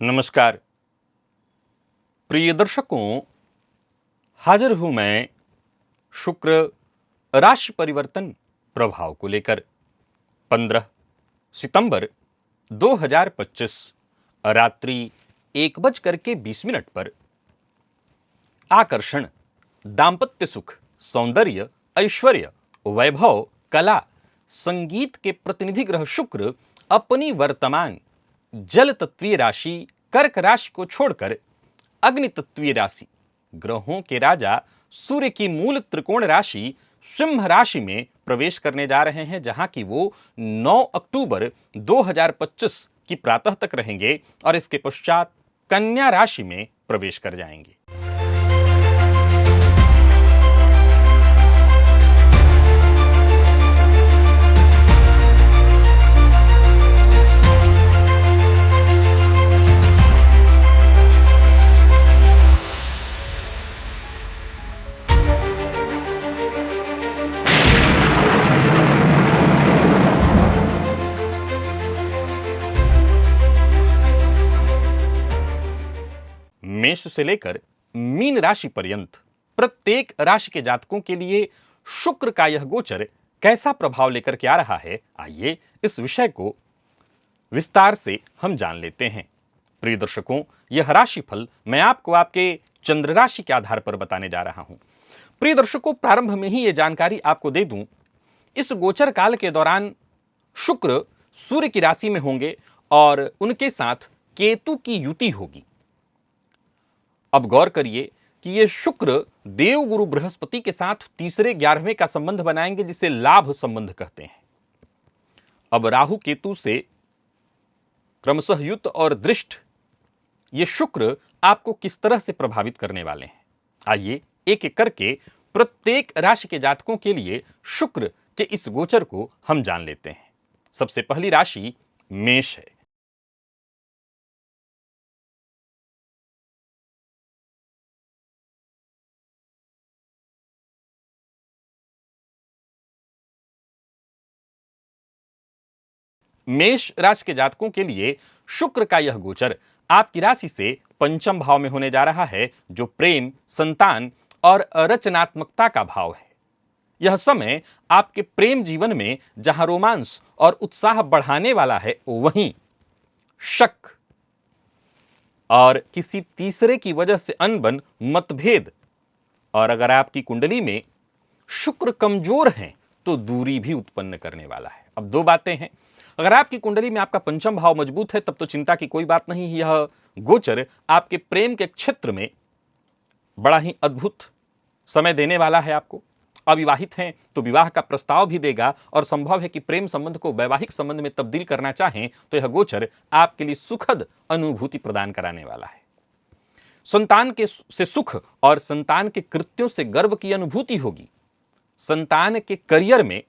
नमस्कार प्रिय दर्शकों, हाजिर हूं मैं शुक्र राशि परिवर्तन प्रभाव को लेकर। 15 सितंबर 2025 रात्रि 1:20 पर आकर्षण, दाम्पत्य सुख, सौंदर्य, ऐश्वर्य, वैभव, कला, संगीत के प्रतिनिधि ग्रह शुक्र अपनी वर्तमान जल तत्वीय राशि कर्क राशि को छोड़कर अग्नि तत्वीय राशि ग्रहों के राजा सूर्य की मूल त्रिकोण राशि सिंह राशि में प्रवेश करने जा रहे हैं, जहां की वो 9 अक्टूबर 2025 की प्रातः तक रहेंगे और इसके पश्चात कन्या राशि में प्रवेश कर जाएंगे। मेष से लेकर मीन राशि पर्यंत प्रत्येक राशि के जातकों के लिए शुक्र का यह गोचर कैसा प्रभाव लेकर के आ रहा है, आइए इस विषय को विस्तार से हम जान लेते हैं। प्रिय दर्शकों, यह राशिफल मैं आपको आपके चंद्र राशि के आधार पर बताने जा रहा हूं। प्रिय दर्शकों, प्रारंभ में ही यह जानकारी आपको दे दूं, इस गोचर काल के दौरान शुक्र सूर्य की राशि में होंगे और उनके साथ केतु की युति होगी। अब गौर करिए कि ये शुक्र देवगुरु बृहस्पति के साथ तीसरे 11वें का संबंध बनाएंगे, जिसे लाभ संबंध कहते हैं। अब राहु केतु से क्रमशः युत और दृष्ट ये शुक्र आपको किस तरह से प्रभावित करने वाले हैं, आइए एक एक करके प्रत्येक राशि के जातकों के लिए शुक्र के इस गोचर को हम जान लेते हैं। सबसे पहली राशि मेष है। मेष राशि के जातकों के लिए शुक्र का यह गोचर आपकी राशि से पंचम भाव में होने जा रहा है, जो प्रेम, संतान और रचनात्मकता का भाव है। यह समय आपके प्रेम जीवन में जहां रोमांस और उत्साह बढ़ाने वाला है, वहीं शक और किसी तीसरे की वजह से अनबन, मतभेद और अगर आपकी कुंडली में शुक्र कमजोर है तो दूरी भी उत्पन्न करने वाला है। अब दो बातें हैं, अगर आपकी कुंडली में आपका पंचम भाव मजबूत है तब तो चिंता की कोई बात नहीं। यह गोचर आपके प्रेम के क्षेत्र में बड़ा ही अद्भुत समय देने वाला है आपको। अविवाहित हैं तो विवाह का प्रस्ताव भी देगा और संभव है कि प्रेम संबंध को वैवाहिक संबंध में तब्दील करना चाहें तो यह गोचर आपके लिए सुखद अनुभूति प्रदान कराने वाला है। संतान के से सुख और संतान के कृत्यों से गर्व की अनुभूति होगी। संतान के करियर में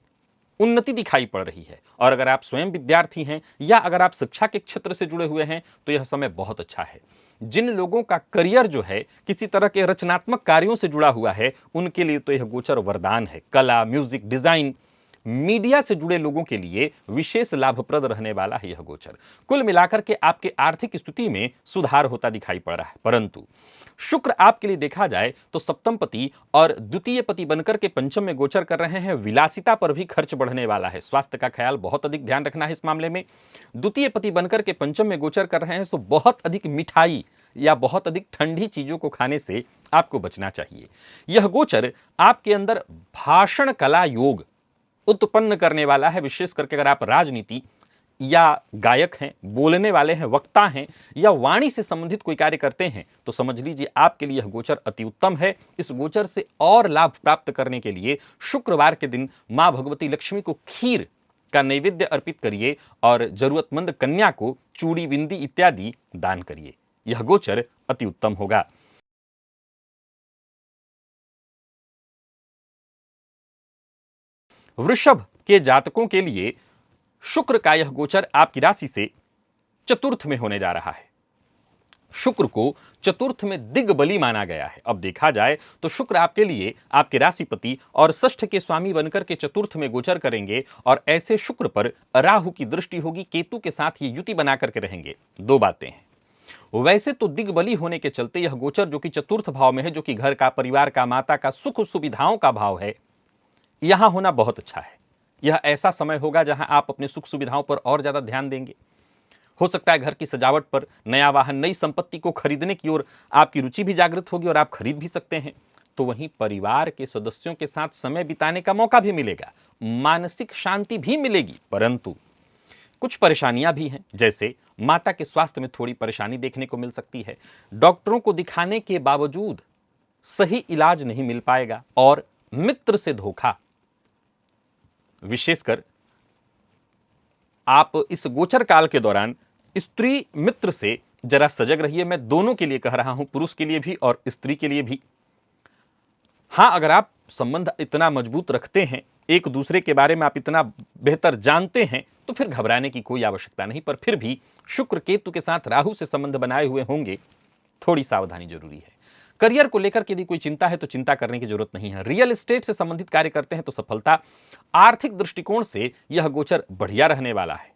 उन्नति दिखाई पड़ रही है और अगर आप स्वयं विद्यार्थी हैं या अगर आप शिक्षा के क्षेत्र से जुड़े हुए हैं तो यह समय बहुत अच्छा है। जिन लोगों का करियर जो है किसी तरह के रचनात्मक कार्यों से जुड़ा हुआ है, उनके लिए तो यह गोचर वरदान है। कला, म्यूजिक, डिजाइन, मीडिया से जुड़े लोगों के लिए विशेष लाभप्रद रहने वाला है यह गोचर। कुल मिलाकर के आपके आर्थिक स्थिति में सुधार होता दिखाई पड़ रहा है, परंतु शुक्र आपके लिए देखा जाए तो सप्तम पति और द्वितीय पति बनकर के पंचम में गोचर कर रहे हैं। विलासिता पर भी खर्च बढ़ने वाला है। स्वास्थ्य का ख्याल बहुत अधिक ध्यान रखना है इस मामले में। द्वितीय पति बनकर के पंचम में गोचर कर रहे हैं तो बहुत अधिक मिठाई या बहुत अधिक ठंडी चीजों को खाने से आपको बचना चाहिए। यह गोचर आपके अंदर भाषण कला योग उत्पन्न करने वाला है, विशेष करके अगर आप राजनीति या गायक हैं, बोलने वाले हैं, वक्ता हैं या वाणी से संबंधित कोई कार्य करते हैं तो समझ लीजिए आपके लिए यह गोचर अति उत्तम है। इस गोचर से और लाभ प्राप्त करने के लिए शुक्रवार के दिन मां भगवती लक्ष्मी को खीर का नैवेद्य अर्पित करिए और जरूरतमंद कन्या को चूड़ी, बिंदी इत्यादि दान करिए। यह गोचर अति उत्तम होगा। वृषभ के जातकों के लिए शुक्र का यह गोचर आपकी राशि से चतुर्थ में होने जा रहा है। शुक्र को चतुर्थ में दिग्बली माना गया है। अब देखा जाए तो शुक्र आपके लिए आपके राशिपति और षष्ठ के स्वामी बनकर के चतुर्थ में गोचर करेंगे और ऐसे शुक्र पर राहु की दृष्टि होगी। केतु के साथ ये युति बना करके रहेंगे। दो बातें हैं, वैसे तो दिग्बली होने के चलते यह गोचर जो कि चतुर्थ भाव में है, जो कि घर का, परिवार का, माता का, सुख सुविधाओं का भाव है, यहां होना बहुत अच्छा है। यह ऐसा समय होगा जहां आप अपने सुख सुविधाओं पर और ज्यादा ध्यान देंगे। हो सकता है घर की सजावट पर, नया वाहन, नई संपत्ति को खरीदने की ओर आपकी रुचि भी जागृत होगी और आप खरीद भी सकते हैं। तो वहीं परिवार के सदस्यों के साथ समय बिताने का मौका भी मिलेगा, मानसिक शांति भी मिलेगी। परंतु कुछ परेशानियां भी हैं, जैसे माता के स्वास्थ्य में थोड़ी परेशानी देखने को मिल सकती है। डॉक्टरों को दिखाने के बावजूद सही इलाज नहीं मिल पाएगा, और मित्र से धोखा, विशेषकर आप इस गोचर काल के दौरान स्त्री मित्र से जरा सजग रहिए। मैं दोनों के लिए कह रहा हूं, पुरुष के लिए भी और स्त्री के लिए भी। हां, अगर आप संबंध इतना मजबूत रखते हैं, एक दूसरे के बारे में आप इतना बेहतर जानते हैं, तो फिर घबराने की कोई आवश्यकता नहीं। पर फिर भी शुक्र केतु के साथ राहु से संबंध बनाए हुए होंगे, थोड़ी सावधानी जरूरी है। करियर को लेकर के यदि कोई चिंता है तो चिंता करने की जरूरत नहीं है। रियल एस्टेट से संबंधित कार्य करते हैं तो सफलता, आर्थिक दृष्टिकोण से यह गोचर बढ़िया रहने वाला है।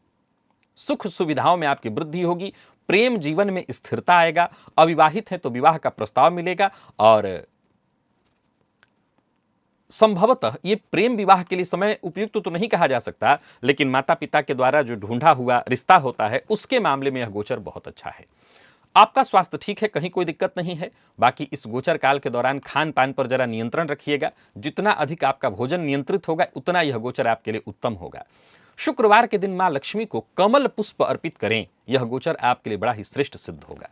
सुख सुविधाओं में आपकी वृद्धि होगी, प्रेम जीवन में स्थिरता आएगा, अविवाहित है तो विवाह का प्रस्ताव मिलेगा, और संभवतः ये प्रेम विवाह के लिए समय उपयुक्त तो नहीं कहा जा सकता, लेकिन माता पिता के द्वारा जो ढूंढा हुआ रिश्ता होता है उसके मामले में यह गोचर बहुत अच्छा है। आपका स्वास्थ्य ठीक है, कहीं कोई दिक्कत नहीं है। बाकी इस गोचर काल के दौरान खान पान पर जरा नियंत्रण रखिएगा। जितना अधिक आपका भोजन नियंत्रित होगा, उतना यह गोचर आपके लिए उत्तम होगा। शुक्रवार के दिन मां लक्ष्मी को कमल पुष्प अर्पित करें, यह गोचर आपके लिए बड़ा ही श्रेष्ठ सिद्ध होगा।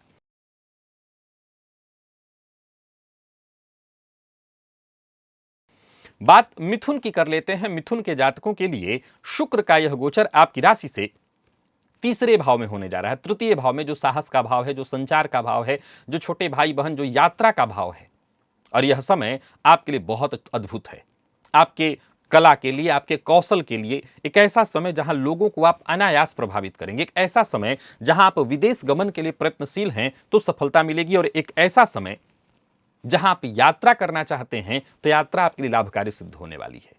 बात मिथुन की कर लेते हैं। मिथुन के जातकों के लिए शुक्र का यह गोचर आपकी राशि से तीसरे भाव में होने जा रहा है। तृतीय भाव में, जो साहस का भाव है, जो संचार का भाव है, जो छोटे भाई बहन, जो यात्रा का भाव है। और यह समय आपके लिए बहुत अद्भुत है। आपके कला के लिए, आपके कौशल के लिए एक ऐसा समय जहां लोगों को आप अनायास प्रभावित करेंगे। एक ऐसा समय जहां आप विदेश गमन के लिए प्रयत्नशील हैं तो सफलता मिलेगी। और एक ऐसा समय जहां आप यात्रा करना चाहते हैं तो यात्रा आपके लिए लाभकारी सिद्ध होने वाली है।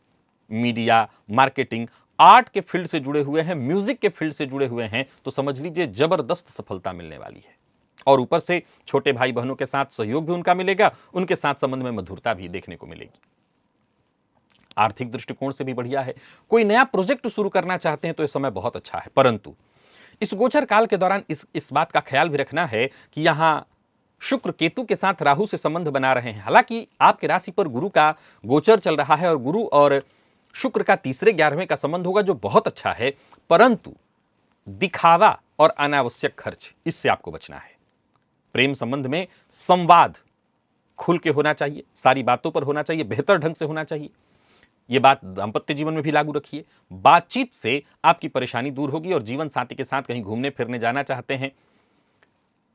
मीडिया, मार्केटिंग, आर्ट के फील्ड से जुड़े हुए हैं, म्यूजिक के फील्ड से जुड़े हुए हैं, तो समझ लीजिए जबरदस्त सफलता मिलने वाली है। और ऊपर से छोटे भाई बहनों के साथ सहयोग भी उनका मिलेगा, उनके साथ संबंध में मधुरता भी देखने को मिलेगी। आर्थिक दृष्टिकोण से भी बढ़िया है। कोई नया प्रोजेक्ट शुरू करना चाहते हैं तो यह समय बहुत अच्छा है। परंतु इस गोचर काल के दौरान इस बात का ख्याल भी रखना है कि यहां शुक्र केतु के साथ राहु से संबंध बना रहे हैं। हालांकि आपके राशि पर गुरु का गोचर चल रहा है और गुरु और शुक्र का तीसरे 11वें का संबंध होगा, जो बहुत अच्छा है। परंतु दिखावा और अनावश्यक खर्च, इससे आपको बचना है। प्रेम संबंध में संवाद खुल के होना चाहिए, सारी बातों पर होना चाहिए, बेहतर ढंग से होना चाहिए। यह बात दांपत्य जीवन में भी लागू रखिए। बातचीत से आपकी परेशानी दूर होगी और जीवन साथी के साथ कहीं घूमने फिरने जाना चाहते हैं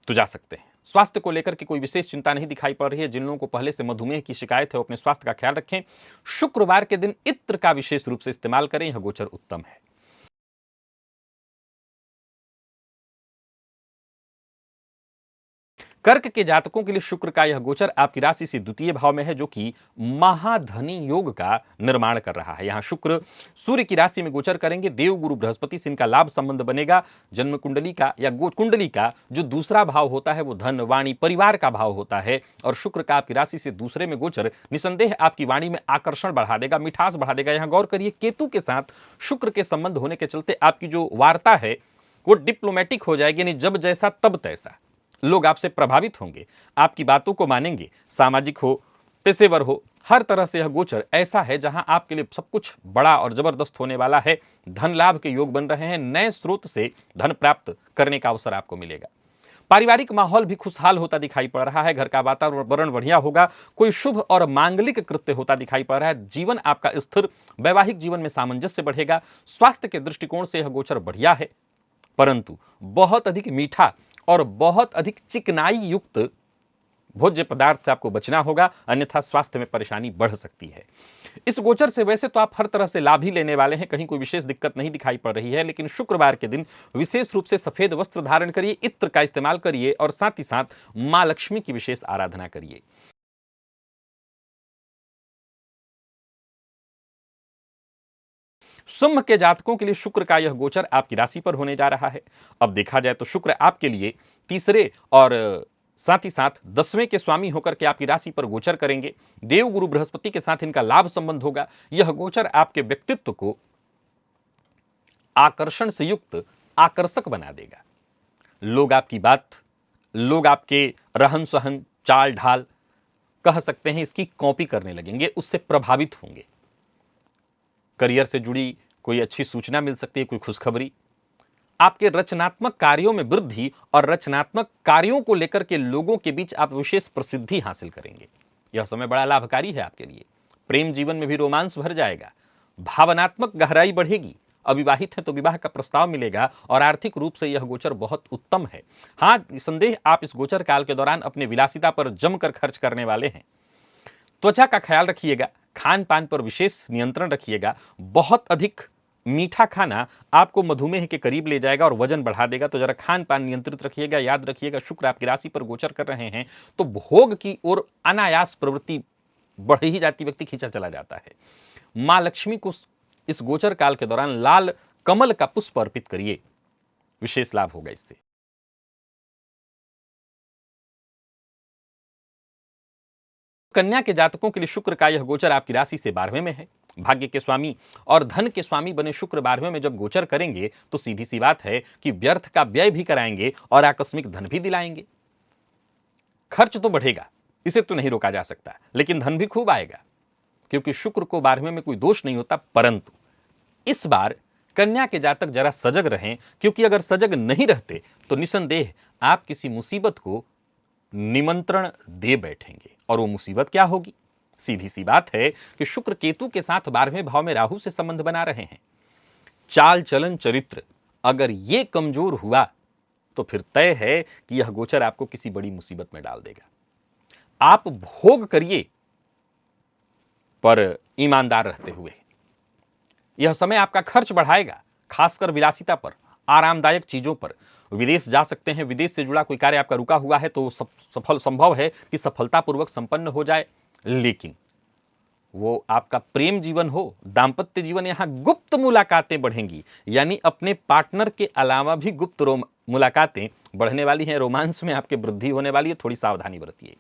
तो जा सकते हैं। स्वास्थ्य को लेकर के कोई विशेष चिंता नहीं दिखाई पड़ रही है। जिन लोगों को पहले से मधुमेह की शिकायत है वो अपने स्वास्थ्य का ख्याल रखें। शुक्रवार के दिन इत्र का विशेष रूप से इस्तेमाल करें, यह गोचर उत्तम है। कर्क के जातकों के लिए शुक्र का यह गोचर आपकी राशि से द्वितीय भाव में है, जो कि महाधनी योग का निर्माण कर रहा है। यहां शुक्र सूर्य की राशि में गोचर करेंगे। देव गुरु बृहस्पति से इनका लाभ संबंध बनेगा। जन्म कुंडली का या कुंडली का जो दूसरा भाव होता है वो धन, वाणी, परिवार का भाव होता है। और शुक्र का आपकी राशि से दूसरे में गोचर निसंदेह आपकी वाणी में आकर्षण बढ़ा देगा, मिठास बढ़ा देगा। यहां गौर करिए, केतु के साथ शुक्र के संबंध होने के चलते आपकी जो वार्ता है वो डिप्लोमेटिक हो जाएगी, यानी जब जैसा तब तैसा। लोग आपसे प्रभावित होंगे, आपकी बातों को मानेंगे। सामाजिक हो, पेशेवर हो, हर तरह से यह गोचर ऐसा है जहां आपके लिए सब कुछ बड़ा और जबरदस्त होने वाला है। धन लाभ के योग बन रहे हैं, नए स्रोत से धन प्राप्त करने का अवसर आपको मिलेगा। पारिवारिक माहौल भी खुशहाल होता दिखाई पड़ रहा है। घर का वातावरण बढ़िया होगा। कोई शुभ और मांगलिक कृत्य होता दिखाई पड़ रहा है। जीवन आपका स्थिर, वैवाहिक जीवन में सामंजस्य बढ़ेगा। स्वास्थ्य के दृष्टिकोण से यह गोचर बढ़िया है, परंतु बहुत अधिक मीठा और बहुत अधिक चिकनाई युक्त भोज्य पदार्थ से आपको बचना होगा, अन्यथा स्वास्थ्य में परेशानी बढ़ सकती है। इस गोचर से वैसे तो आप हर तरह से लाभ ही लेने वाले हैं, कहीं कोई विशेष दिक्कत नहीं दिखाई पड़ रही है। लेकिन शुक्रवार के दिन विशेष रूप से सफेद वस्त्र धारण करिए, इत्र का इस्तेमाल करिए और साथ ही साथ मां लक्ष्मी की विशेष आराधना करिए। सिंह के जातकों के लिए शुक्र का यह गोचर आपकी राशि पर होने जा रहा है। अब देखा जाए तो शुक्र आपके लिए तीसरे और साथ ही साथ 10वें के स्वामी होकर के आपकी राशि पर गोचर करेंगे। देव गुरु बृहस्पति के साथ इनका लाभ संबंध होगा। यह गोचर आपके व्यक्तित्व को आकर्षण से युक्त आकर्षक बना देगा। लोग आपकी बात, लोग आपके रहन सहन, चाल ढाल, कह सकते हैं इसकी कॉपी करने लगेंगे, उससे प्रभावित होंगे। करियर से जुड़ी कोई अच्छी सूचना मिल सकती है, कोई खुशखबरी। आपके रचनात्मक कार्यों में वृद्धि और रचनात्मक कार्यों को लेकर के लोगों के बीच आप विशेष प्रसिद्धि हासिल करेंगे। यह समय बड़ा लाभकारी है आपके लिए। प्रेम जीवन में भी रोमांस भर जाएगा, भावनात्मक गहराई बढ़ेगी। अविवाहित है तो विवाह का प्रस्ताव मिलेगा और आर्थिक रूप से यह गोचर बहुत उत्तम है। हाँ, संदेह आप इस गोचर काल के दौरान अपने विलासिता पर जमकर खर्च करने वाले हैं। त्वचा का ख्याल रखिएगा, खान पान पर विशेष नियंत्रण रखिएगा। बहुत अधिक मीठा खाना आपको मधुमेह के करीब ले जाएगा और वजन बढ़ा देगा, तो जरा खान पान नियंत्रित रखिएगा। याद रखिएगा, शुक्र आपकी राशि पर गोचर कर रहे हैं तो भोग की ओर अनायास प्रवृत्ति बढ़ ही जाती, व्यक्ति खींचा चला जाता है। मां लक्ष्मी को इस गोचर काल के दौरान लाल कमल का पुष्प अर्पित करिए, विशेष लाभ होगा इससे। कन्या के जातकों के लिए शुक्र का यह गोचर आपकी राशि से 12वें में है। भाग्य के स्वामी और धन के स्वामी बने शुक्र 12वें में जब गोचर करेंगे तो सीधी सी बात है कि व्यर्थ का व्यय भी कराएंगे और आकस्मिक धन भी दिलाएंगे। खर्च तो बढ़ेगा, इसे तो नहीं रोका जा सकता, लेकिन धन भी खूब आएगा, क्योंकि शुक्र को 12वें में कोई दोष नहीं होता। परंतु इस बार कन्या के जातक जरा सजग रहें, क्योंकि अगर सजग नहीं रहते तो निसंदेह आप किसी मुसीबत को निमंत्रण दे बैठेंगे। और वो मुसीबत क्या होगी? सीधी सी बात है कि शुक्र केतु के साथ 12वें भाव में राहु से संबंध बना रहे हैं। चाल चलन चरित्र अगर ये कमजोर हुआ तो फिर तय है कि यह गोचर आपको किसी बड़ी मुसीबत में डाल देगा। आप भोग करिए पर ईमानदार रहते हुए। यह समय आपका खर्च बढ़ाएगा, खासकर विलासिता पर, आरामदायक चीजों पर। विदेश जा सकते हैं, विदेश से जुड़ा कोई कार्य आपका रुका हुआ है तो सफल संभव है कि सफलतापूर्वक संपन्न हो जाए। लेकिन वो आपका प्रेम जीवन हो, दाम्पत्य जीवन, यहां गुप्त मुलाकातें बढ़ेंगी, यानी अपने पार्टनर के अलावा भी गुप्त मुलाकातें बढ़ने वाली हैं। रोमांस में आपके वृद्धि होने वाली है, थोड़ी सावधानी बरतिए।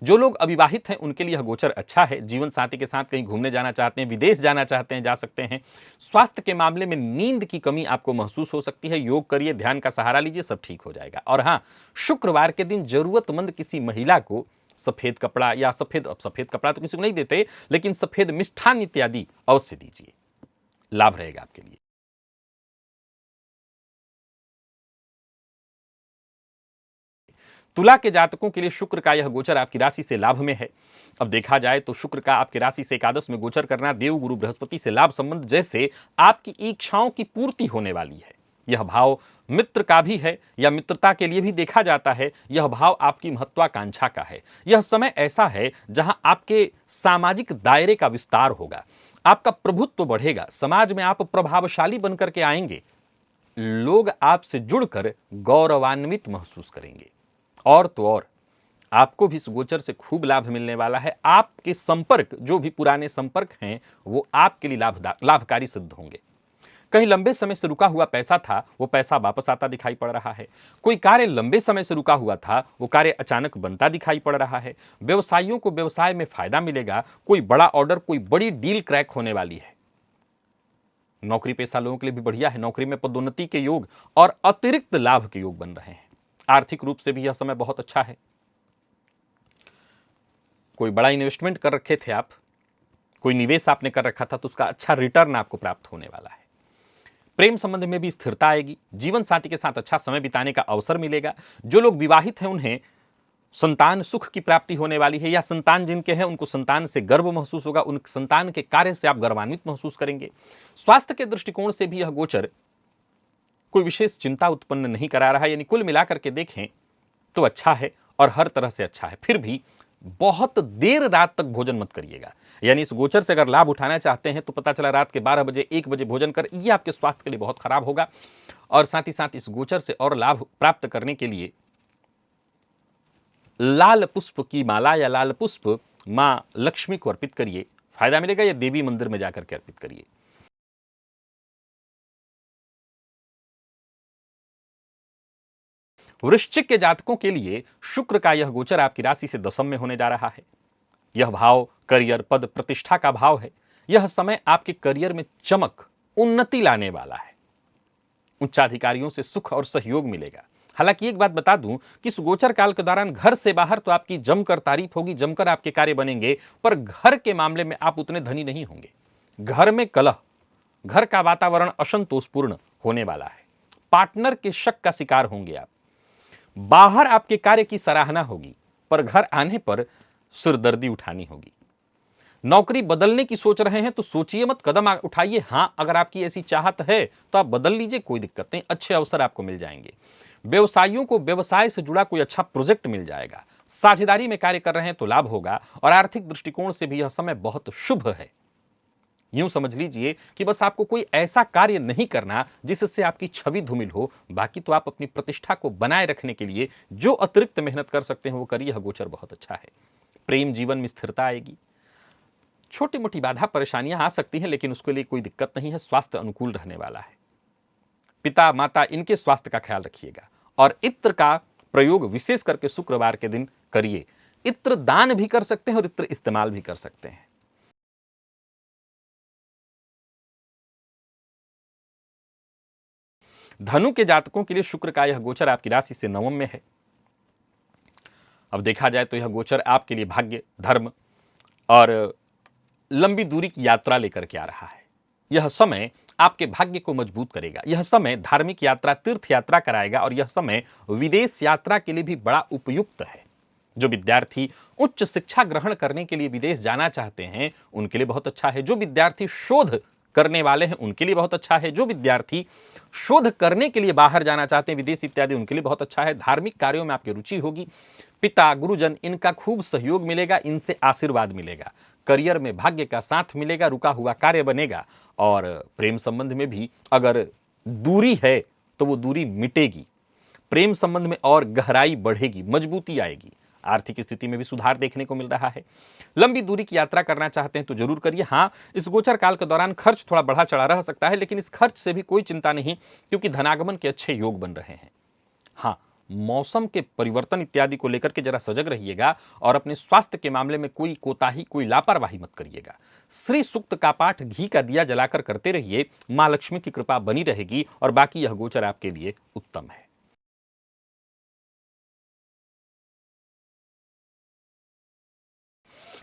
जो लोग अविवाहित हैं उनके लिए यह गोचर अच्छा है। जीवन साथी के साथ कहीं घूमने जाना चाहते हैं, विदेश जाना चाहते हैं, जा सकते हैं। स्वास्थ्य के मामले में नींद की कमी आपको महसूस हो सकती है। योग करिए, ध्यान का सहारा लीजिए, सब ठीक हो जाएगा। और हाँ, शुक्रवार के दिन जरूरतमंद किसी महिला को सफेद कपड़ा या सफेद कपड़ा तो किसी को नहीं देते, लेकिन सफेद मिष्ठान इत्यादि अवश्य दीजिए, लाभ रहेगा आपके लिए। तुला के जातकों के लिए शुक्र का यह गोचर आपकी राशि से लाभ में है। अब देखा जाए तो शुक्र का आपकी राशि से एकादश में गोचर करना देव गुरु बृहस्पति से लाभ संबंध जैसे आपकी इच्छाओं की पूर्ति होने वाली है। यह भाव मित्र का भी है या मित्रता के लिए भी देखा जाता है। यह भाव आपकी महत्वाकांक्षा का है। यह समय ऐसा है जहां आपके सामाजिक दायरे का विस्तार होगा, आपका प्रभुत्व बढ़ेगा, समाज में आप प्रभावशाली बनकर के आएंगे। लोग आपसे जुड़कर गौरवान्वित महसूस करेंगे। और तो और आपको भी इस गोचर से खूब लाभ मिलने वाला है। आपके संपर्क, जो भी पुराने संपर्क हैं, वो आपके लिए लाभकारी सिद्ध होंगे। कहीं लंबे समय से रुका हुआ पैसा था, वो पैसा वापस आता दिखाई पड़ रहा है। कोई कार्य लंबे समय से रुका हुआ था, वो कार्य अचानक बनता दिखाई पड़ रहा है। व्यवसायियों को व्यवसाय में फायदा मिलेगा। कोई बड़ा ऑर्डर, कोई बड़ी डील क्रैक होने वाली है। नौकरी पेशा लोगों के लिए भी बढ़िया है। नौकरी में पदोन्नति के योग और अतिरिक्त लाभ के योग बन रहे हैं। आर्थिक रूप से भी यह समय बहुत अच्छा है। कोई बड़ा इन्वेस्टमेंट कर रखे थे आप, कोई निवेश आपने कर रखा था, तो उसका अच्छा रिटर्न आपको प्राप्त होने वाला है। प्रेम संबंध में भी स्थिरता आएगी। जीवन साथी के साथ अच्छा समय बिताने का अवसर मिलेगा। जो लोग विवाहित हैं उन्हें संतान सुख की प्राप्ति होने वाली है, या संतान जिनके हैं उनको संतान से गर्व महसूस होगा। उन संतान के कार्य से आप गर्वान्वित महसूस करेंगे। स्वास्थ्य के दृष्टिकोण से भी यह गोचर कोई विशेष चिंता उत्पन्न नहीं करा रहा है, यानी कुल मिलाकर के देखें तो अच्छा है और हर तरह से अच्छा है। फिर भी बहुत देर रात तक भोजन मत करिएगा। यानी इस गोचर से अगर लाभ उठाना चाहते हैं तो पता चला रात के 12 बजे 1 बजे भोजन कर, यह आपके स्वास्थ्य के लिए बहुत खराब होगा। और साथ ही साथ इस गोचर से और लाभ प्राप्त करने के लिए लाल पुष्प की माला या लाल पुष्प मां लक्ष्मी को अर्पित करिए, फायदा मिलेगा। या देवी मंदिर में जाकर के अर्पित करिए। वृश्चिक के जातकों के लिए शुक्र का यह गोचर आपकी राशि से दशम में होने जा रहा है। यह भाव करियर, पद, प्रतिष्ठा का भाव है। यह समय आपके करियर में चमक, उन्नति लाने वाला है। उच्चाधिकारियों से सुख और सहयोग मिलेगा। हालांकि एक बात बता दूं कि इस गोचर काल के दौरान घर से बाहर तो आपकी जमकर तारीफ होगी, जमकर आपके कार्य बनेंगे, पर घर के मामले में आप उतने धनी नहीं होंगे। घर में कलह, घर का वातावरण असंतोषपूर्ण होने वाला है। पार्टनर के शक का शिकार होंगे आप। बाहर आपके कार्य की सराहना होगी, पर घर आने पर सिरदर्दी उठानी होगी। नौकरी बदलने की सोच रहे हैं तो सोचिए मत, कदम उठाइए। हां, अगर आपकी ऐसी चाहत है तो आप बदल लीजिए, कोई दिक्कत नहीं, अच्छे अवसर आपको मिल जाएंगे। व्यवसायियों को व्यवसाय से जुड़ा कोई अच्छा प्रोजेक्ट मिल जाएगा। साझेदारी में कार्य कर रहे हैं तो लाभ होगा, और आर्थिक दृष्टिकोण से भी यह समय बहुत शुभ है। यूं समझ लीजिए कि बस आपको कोई ऐसा कार्य नहीं करना जिससे आपकी छवि धूमिल हो, बाकी तो आप अपनी प्रतिष्ठा को बनाए रखने के लिए जो अतिरिक्त मेहनत कर सकते हैं वो करिए। यह गोचर बहुत अच्छा है। प्रेम जीवन में स्थिरता आएगी। छोटी मोटी बाधा परेशानियां आ सकती हैं, लेकिन उसके लिए कोई दिक्कत नहीं है। स्वास्थ्य अनुकूल रहने वाला है। पिता माता इनके स्वास्थ्य का ख्याल रखिएगा, और इत्र का प्रयोग विशेष करके शुक्रवार के दिन करिए। इत्र दान भी कर सकते हैं और इत्र इस्तेमाल भी कर सकते हैं। धनु के जातकों के लिए शुक्र का यह गोचर आपकी राशि से नवम में है। अब देखा जाए तो यह गोचर आपके लिए भाग्य, धर्म और लंबी दूरी की यात्रा लेकर के आ रहा है। यह समय आपके भाग्य को मजबूत करेगा। यह समय धार्मिक यात्रा, तीर्थ यात्रा कराएगा, और यह समय विदेश यात्रा के लिए भी बड़ा उपयुक्त है। जो विद्यार्थी उच्च शिक्षा ग्रहण करने के लिए विदेश जाना चाहते हैं उनके लिए बहुत अच्छा है। जो विद्यार्थी शोध करने वाले हैं उनके लिए बहुत अच्छा है। जो विद्यार्थी शोध करने के लिए बाहर जाना चाहते हैं, विदेश इत्यादि, उनके लिए बहुत अच्छा है। धार्मिक कार्यों में आपकी रुचि होगी। पिता, गुरुजन इनका खूब सहयोग मिलेगा, इनसे आशीर्वाद मिलेगा। करियर में भाग्य का साथ मिलेगा, रुका हुआ कार्य बनेगा। और प्रेम संबंध में भी अगर दूरी है तो वो दूरी मिटेगी। प्रेम संबंध में और गहराई बढ़ेगी, मजबूती आएगी। आर्थिक स्थिति में भी सुधार देखने को मिल रहा है। लंबी दूरी की यात्रा करना चाहते हैं तो जरूर करिए। हां, इस गोचर काल के दौरान खर्च थोड़ा बढ़ा चढ़ा रह सकता है, लेकिन इस खर्च से भी कोई चिंता नहीं, क्योंकि धनागमन के अच्छे योग बन रहे हैं। हां, मौसम के परिवर्तन इत्यादि को लेकर के जरा सजग रहिएगा, और अपने स्वास्थ्य के मामले में कोई कोताही, कोई लापरवाही मत करिएगा। श्री सूक्त का पाठ घी का दिया जलाकर करते रहिए। मां लक्ष्मी की कृपा बनी रहेगी, और बाकी यह गोचर आपके लिए उत्तम है।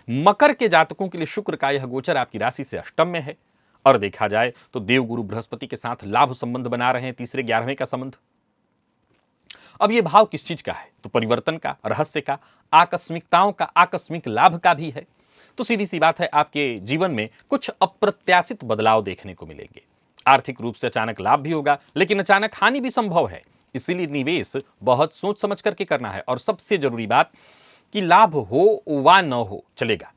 मकर के जातकों के लिए शुक्र का यह गोचर आपकी राशि से अष्टम में है, और देखा जाए तो देवगुरु बृहस्पति के साथ लाभ संबंध बना रहे हैं, तीसरे 11वें का संबंध। अब यह भाव किस चीज का है? तो परिवर्तन का, रहस्य का, आकस्मिकताओं का, आकस्मिक लाभ का भी है। तो सीधी सी बात है, आपके जीवन में कुछ अप्रत्याशित बदलाव देखने को मिलेंगे। आर्थिक रूप से अचानक लाभ भी होगा, लेकिन अचानक हानि भी संभव है। इसीलिए निवेश बहुत सोच समझ करके करना है। और सबसे जरूरी बात कि लाभ हो वा न हो चलेगा,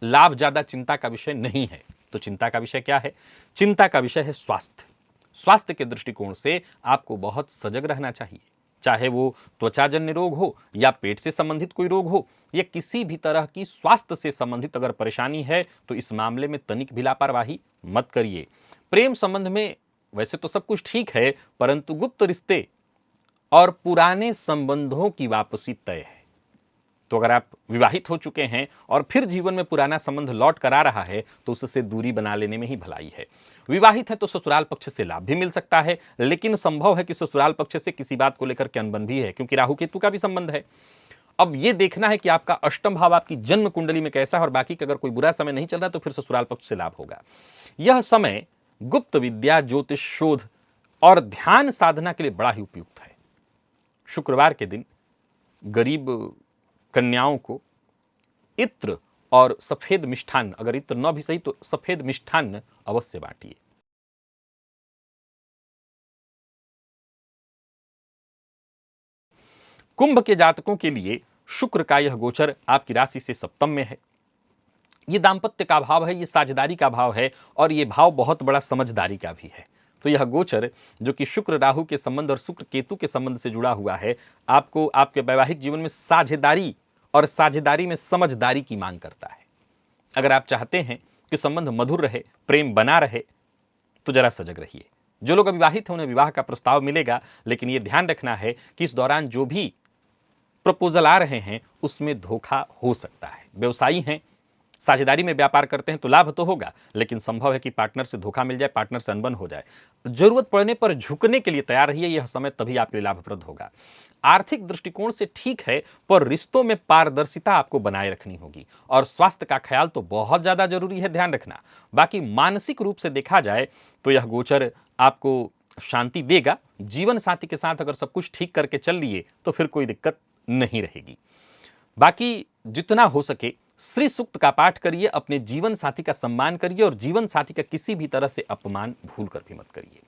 लाभ ज्यादा चिंता का विषय नहीं है। तो चिंता का विषय क्या है? चिंता का विषय है स्वास्थ्य। स्वास्थ्य के दृष्टिकोण से आपको बहुत सजग रहना चाहिए। चाहे वो त्वचाजन्य रोग हो, या पेट से संबंधित कोई रोग हो, या किसी भी तरह की स्वास्थ्य से संबंधित अगर परेशानी है तो इस मामले में तनिक भी लापरवाही मत करिए। प्रेम संबंध में वैसे तो सब कुछ ठीक है, परंतु गुप्त रिश्ते और पुराने संबंधों की वापसी तय है। तो अगर आप विवाहित हो चुके हैं और फिर जीवन में पुराना संबंध लौट कर आ रहा है तो उससे दूरी बना लेने में ही भलाई है। विवाहित है तो ससुराल पक्ष से लाभ भी मिल सकता है, लेकिन संभव है कि ससुराल पक्ष से किसी बात को लेकर के अनबन भी है, क्योंकि राहु केतु का भी संबंध है। अब यह देखना है कि आपका अष्टम भाव आपकी जन्म कुंडली में कैसा है, और बाकी का अगर कोई बुरा समय नहीं चल रहा तो फिर ससुराल पक्ष से लाभ होगा। यह समय गुप्त विद्या, ज्योतिष, शोध और ध्यान साधना के लिए बड़ा ही उपयुक्त है। शुक्रवार के दिन गरीब कन्याओं को इत्र और सफेद मिष्ठान्न, अगर इत्र न भी सही तो सफेद मिष्ठान्न अवश्य बांटिए। कुंभ के जातकों के लिए शुक्र का यह गोचर आपकी राशि से सप्तम में है। यह दाम्पत्य का भाव है, यह साझेदारी का भाव है, और यह भाव बहुत बड़ा समझदारी का भी है। तो यह गोचर जो कि शुक्र राहु के संबंध और शुक्र केतु के संबंध से जुड़ा हुआ है, आपको आपके वैवाहिक जीवन में साझेदारी और साझेदारी में समझदारी की मांग करता है। अगर आप चाहते हैं कि संबंध मधुर रहे, प्रेम बना रहे, तो जरा सजग रहिए। जो लोग अविवाहित हैं उन्हें विवाह का प्रस्ताव मिलेगा, लेकिन ये ध्यान रखना है कि इस दौरान जो भी प्रपोजल आ रहे हैं उसमें धोखा हो सकता है। व्यवसायी हैं, साझेदारी में व्यापार करते हैं तो लाभ तो होगा, लेकिन संभव है कि पार्टनर से धोखा मिल जाए, पार्टनर से अनबन हो जाए। जरूरत पड़ने पर झुकने के लिए तैयार रहिए, यह समय तभी आपके लिए लाभप्रद होगा। आर्थिक दृष्टिकोण से ठीक है, पर रिश्तों में पारदर्शिता आपको बनाए रखनी होगी और स्वास्थ्य का ख्याल तो बहुत ज्यादा जरूरी है, ध्यान रखना। बाकी मानसिक रूप से देखा जाए तो यह गोचर आपको शांति देगा। जीवन साथी के साथ अगर सब कुछ ठीक करके चल लिए तो फिर कोई दिक्कत नहीं रहेगी। बाकी जितना हो सके श्री सूक्त का पाठ करिए, अपने जीवन साथी का सम्मान करिए और जीवन साथी का किसी भी तरह से अपमान भूल कर भी मत करिए।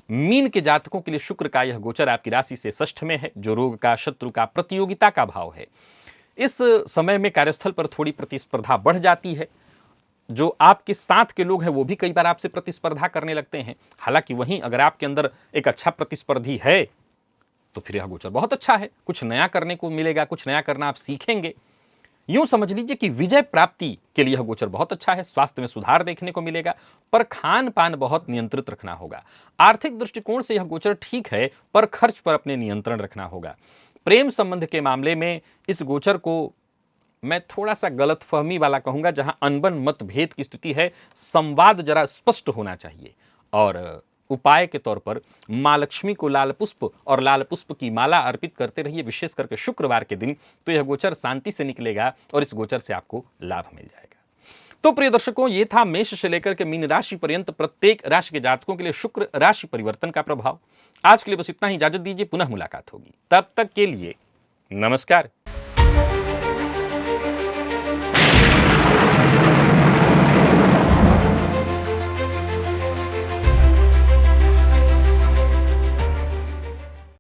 मीन के जातकों के लिए शुक्र का यह गोचर आपकी राशि से षष्ठ में है, जो रोग का, शत्रु का, प्रतियोगिता का भाव है। इस समय में कार्यस्थल पर थोड़ी प्रतिस्पर्धा बढ़ जाती है। जो आपके साथ के लोग हैं वो भी कई बार आपसे प्रतिस्पर्धा करने लगते हैं। हालांकि वहीं अगर आपके अंदर एक अच्छा प्रतिस्पर्धी है तो फिर यह गोचर बहुत अच्छा है, कुछ नया करने को मिलेगा, कुछ नया करना आप सीखेंगे। यूं समझ लीजिए कि विजय प्राप्ति के लिए यह गोचर बहुत अच्छा है। स्वास्थ्य में सुधार देखने को मिलेगा, पर खान पान बहुत नियंत्रित रखना होगा। आर्थिक दृष्टिकोण से यह गोचर ठीक है, पर खर्च पर अपने नियंत्रण रखना होगा। प्रेम संबंध के मामले में इस गोचर को मैं थोड़ा सा गलतफहमी वाला कहूंगा, जहां अनबन मतभेद की स्थिति है, संवाद जरा स्पष्ट होना चाहिए। और उपाय के तौर पर मां लक्ष्मी को लाल पुष्प और लाल पुष्प की माला अर्पित करते रहिए, विशेष करके शुक्रवार के दिन, तो यह गोचर शांति से निकलेगा और इस गोचर से आपको लाभ मिल जाएगा। तो प्रिय दर्शकों, ये था मेष से लेकर के मीन राशि पर्यंत प्रत्येक राशि के जातकों के लिए शुक्र राशि परिवर्तन का प्रभाव। आज के लिए बस इतना ही, इजाजत दीजिए, पुनः मुलाकात होगी। तब तक के लिए नमस्कार।